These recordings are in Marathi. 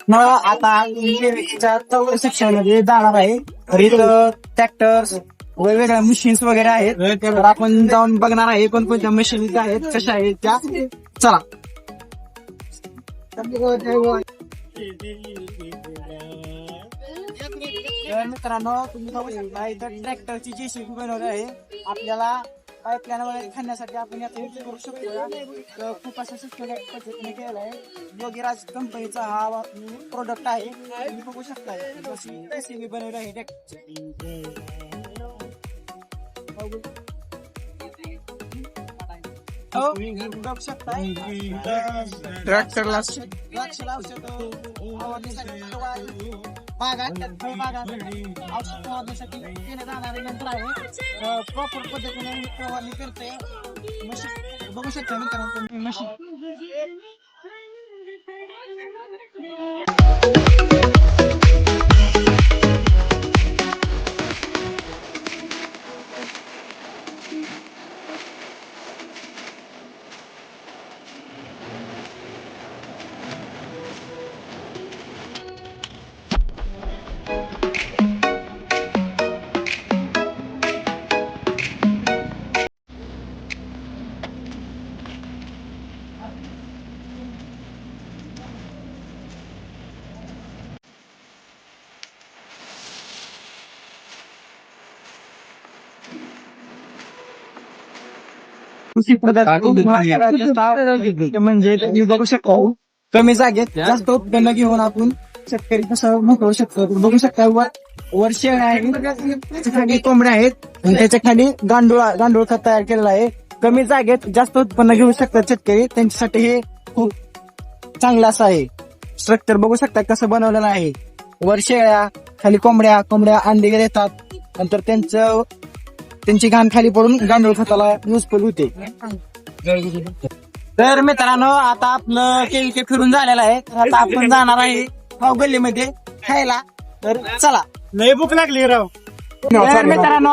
आता सेक्शन मध्ये जाणार आहे. तर इथं ट्रॅक्टर्स वेगवेगळ्या मशीन्स वगैरे आहेत. तर आपण जाऊन बघणार आहे कोणकोणत्या मशीन्स आहेत, कशा आहेत त्या. चला. मित्रांनो, तुम्ही बघू शकता इथं ट्रॅक्टरची जेसीबी बनवली आहे. आपल्याला पाईपलाईन वगैरे खाण्यासाठी आपण याचा यूज करू शकतो. खूप अशा पद्धतीने केलेला आहे. योगीराज कंपनीचा हा प्रोडक्ट आहे. तुम्ही बघू शकता जशी जेसीबी बनवली आहे बघू शकता. ट्रॅक्टरला औषध फवारण्यासाठी केले जाणारे यंत्र आहे. प्रॉपर पद्धतीने फवारणी करते मशीन. बघू शकता मित्रांनो तुम्ही मशीन. म्हणजे तुम्ही बघू शकता कमी जागेत जास्त उत्पन्न घेऊन आपण शेतकरी कसं मोठवू शकतो. बघू शकता वर्ष आहे, त्याच्या खाली कोंबड्या आहेत आणि त्याच्या खाली गांडूळ खत तयार केलेला आहे. कमी जागेत जास्त उत्पन्न घेऊ शकतात शेतकरी. त्यांच्यासाठी हे खूप चांगलं असं आहे स्ट्रक्चर. बघू शकता कसं बनवलेलं आहे. वर शेळ्या, खाली कोंबड्या अंडे देतात. नंतर त्यांची घाण खाली पडून गांडूळ खताला युजफुल होते. तर मित्रांनो, आता आपलं केळी फिरून झालेलं आहे. आता आपण जाणार आहे गल्लीमध्ये खायला. तर चला. लय भूक लागली राव. तर मित्रांनो,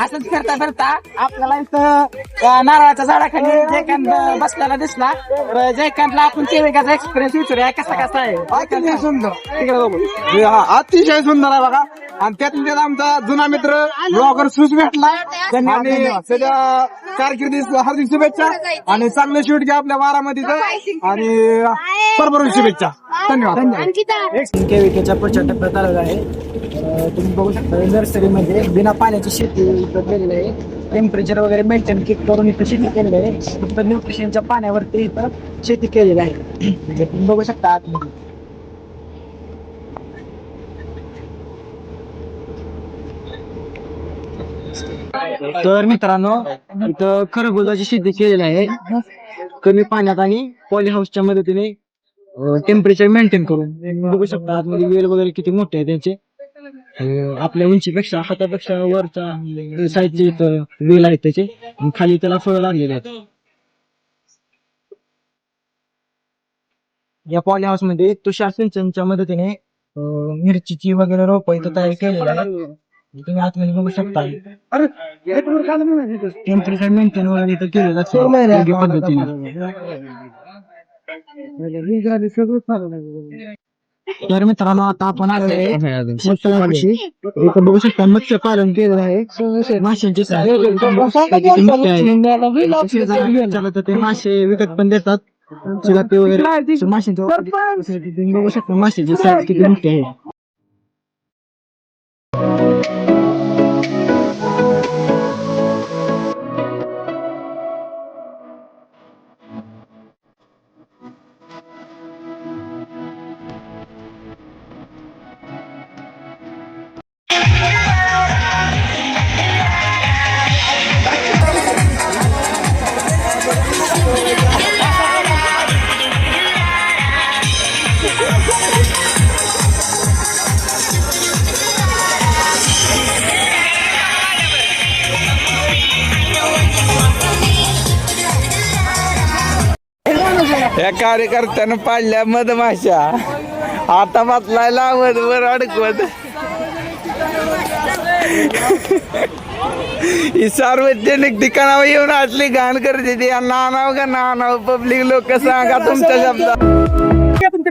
असंच फिरता आपल्याला इथं नारळाच्या झाडाखाली जयकांत बसलेला दिसला. तर जयकांतला आपण केळीचा एक्सपिरियन्स विचारूया कसा आहे. अतिशय सुंदर, अतिशय सुंदर आहे बघा. आणि त्यात आमचा जुना मित्र ब्लॉगर सुस भेटला. आणि त्याच्या कारकिर्दीस हार्दिक शुभेच्छा आणि चांगलं शूट घ्या आपल्या बारामतीचं आणि परभरून शुभेच्छा. धन्यवाद. केळीच्या पुढच्या टप्प्यात आलेला आहे. तुम्ही बघू शकता नर्सरीमध्ये बिना पाण्याची शेती केलेली आहे. टेम्परेचर वगैरे मेंटेन करून इथं शेती केलेली आहे. फक्त न्यूट्रिशनच्या पाण्यावरती इथं शेती केलेली आहे. तुम्ही बघू शकता आतमध्ये. तर मित्रांनो, इथं खरबुजाची शेती केलेली आहे कमी पाण्यात आणि पॉली हाऊसच्या मदतीने टेम्परेचर मेंटेन करून. बघू शकता आतमध्ये वेल वगैरे किती मोठे आहे त्यांचे. आपल्या उंचीपेक्षा हातापेक्षा वरच्या साईजचे वेल आहेत त्याचे. खाली त्याला फळं लागलेले आहेत. या पॉली हाऊस मध्ये तुषार सिंचनच्या मदतीने मिरचीची वगैरे रोप इथं तयार केलेली आहे. तुम्ही आतमध्ये बघू शकता. टेम्परेचर मेंटेन वगैरे इथं केलं जातं योग्य पद्धतीने. तर मित्रांनो, आता आपण आलोय मत्स्यपाशी. इथं बघू शकता मत्स्य पालन केलेलं आहे. माशांची ते मासे विकत पण देतात. चिलापी वगैरे माशांचे बघू शकता. माशांची साईज किती मोठी आहे. या कार्यकर्त्यानं पाडल्या मधमाशा. आता बसलाय लावत वर अडकवत. ही सार्वजनिक ठिकाणावर येऊन असली घाण करते ती. ना नाव का ना नाव पब्लिक लोक सांगा तुमच्या शब्दात.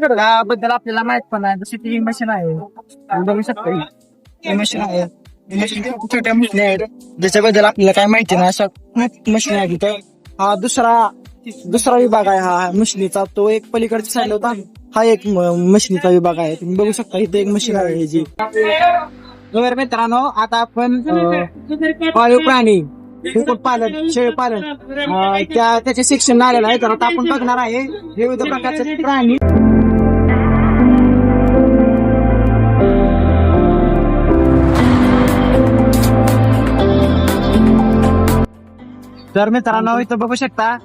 त्याबद्दल आपल्याला माहित पण आहे. जशी ती मशीन आहे तुम्ही बघू शकता ही मशीन आहे. मशीन छोट्या मशीन आहेत ज्याच्याबद्दल आपल्याला काय माहिती नाही अशा मशीन आहे तिथं. हा दुसरा विभाग आहे हा मशिनीचा. तो एक पलीकडच्या साईडला होता. हा एक मशिनीचा विभाग आहे. तुम्ही बघू शकता इथे एक मशीन आहे जी. तर मित्रांनो आता आपण पाळीव प्राणी कुक्कुटपालन शेळीपालन त्याचे शिक्षण आलेलं आहे. तर आता आपण बघणार आहे विविध प्रकारचे प्राणी. तर मित्रांनो इथं बघू शकता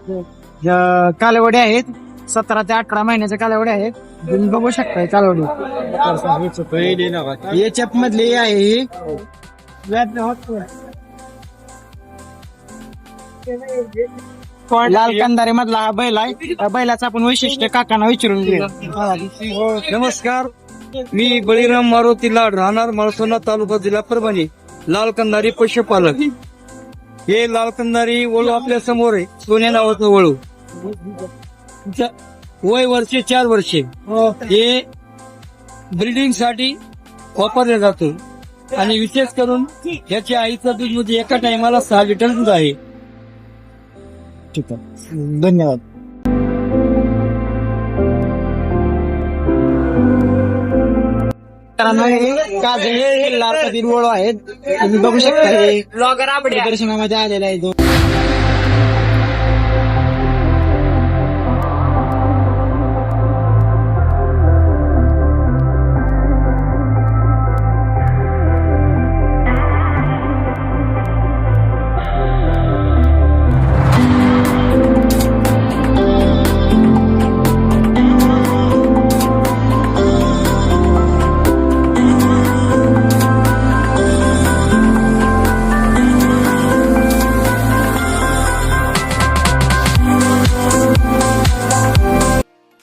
कालवडी आहेत. 17 ते 18 महिन्याच्या कालवडी आहेत. तुम्ही बघू शकता कालवडी याच्या मधली आहे ही. लाल कंदारे मधला हा बैल आहे. बैलाचं आपण वैशिष्ट्य काकांना विचारून घेऊ. नमस्कार, मी बळीराम मारुती लाड, राहणार माळसोना, तालुका, जिल्हा परभणी. लाल कंदारी पशुपालक. हे लाल कंदारी वळू आपल्या समोर आहे. सोन्या नावाचं वळू. वय वर्षे 4 वर्षे. हे ब्रीडिंग साठी वापरले जातो आणि विशेष करून याच्या आईचं दूध म्हणजे एका टायमाला 6 लिटर दूध आहे. ठीक आहे, धन्यवाद. काजळे लाल कधीर वळू आहेत. तुम्ही बघू शकता हे प्रदर्शनामध्ये आलेले आहे.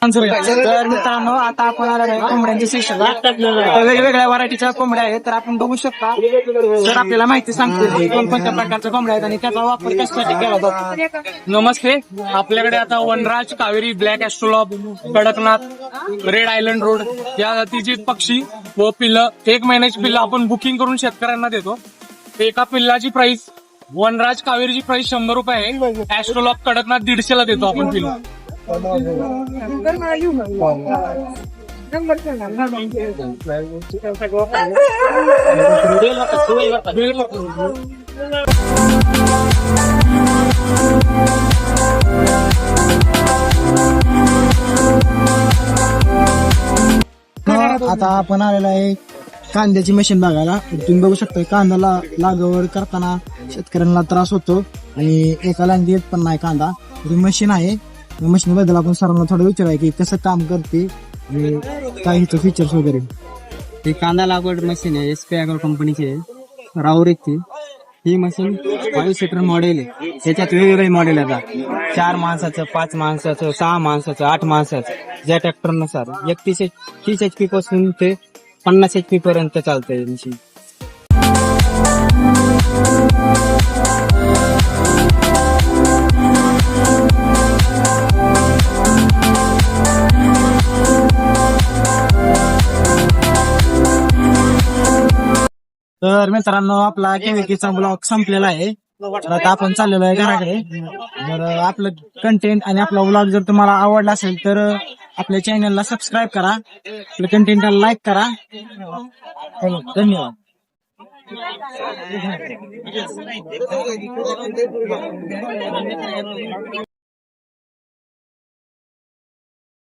तर मित्रांनो आता आपण आलेलो आहे कोंबड्यांच्या सेशनला. वेगवेगळ्या व्हरायटीच्या कोंबड्या आहेत. तर आपण बघू शकता तर आपल्याला माहिती सांगतो कोणकोणत्या प्रकारच्या कोंबड्या आहेत आणि त्याचा वापर कशासाठी केला जातो. नमस्ते, आपल्याकडे आता Vanaraja, Kaveri, black australorp, Kadaknath, red island road या जातीची पक्षी व पिल्लं 1 महिन्याची पिल्लं आपण बुकिंग करून शेतकऱ्यांना देतो. एका पिल्लाची प्राइस वनराज कावेरीची प्राइस 100 रुपये आहे. ऍस्ट्रोलॉब, कडकनाथ 150 ला देतो आपण पिल्लं. आता आपण आलेलो आहे कांद्याची मशीन बघायला. तुम्ही बघू शकता कांद्याला लागवड करताना शेतकऱ्यांना त्रास होतो आणि एका लाईन येत पण नाही कांदा. ही मशीन आहे. मशीन बद्दल आपण सरांना थोडं विचाराय की कसं काम करते आणि काय हिचं फीचर्स वगैरे. ही कांदा लागवड मशीन आहे. SP ॲग्रो कंपनीची आहे, राऊरीची. ही मशीन 5 सीटर मॉडेल आहे. त्याच्यात वेगवेगळे मॉडेल येतात. 4 माणसाचं, 5 माणसाचं, 6 माणसाचं, 8 माणसाचं, ज्या ट्रॅक्टरनुसार 30 HP पासून ते 50 HP पर्यंत चालतंय मशीन. तर मित्रांनो आपला केविकेचा ब्लॉग संपलेला आहे. तर आता आपण चाललेलो आहे घराकडे. तर आपलं कंटेंट आणि आपला ब्लॉग जर तुम्हाला आवडला असेल तर आपल्या चॅनलला सबस्क्राईब करा, आपल्या कंटेंटला लाईक करा. धन्यवाद.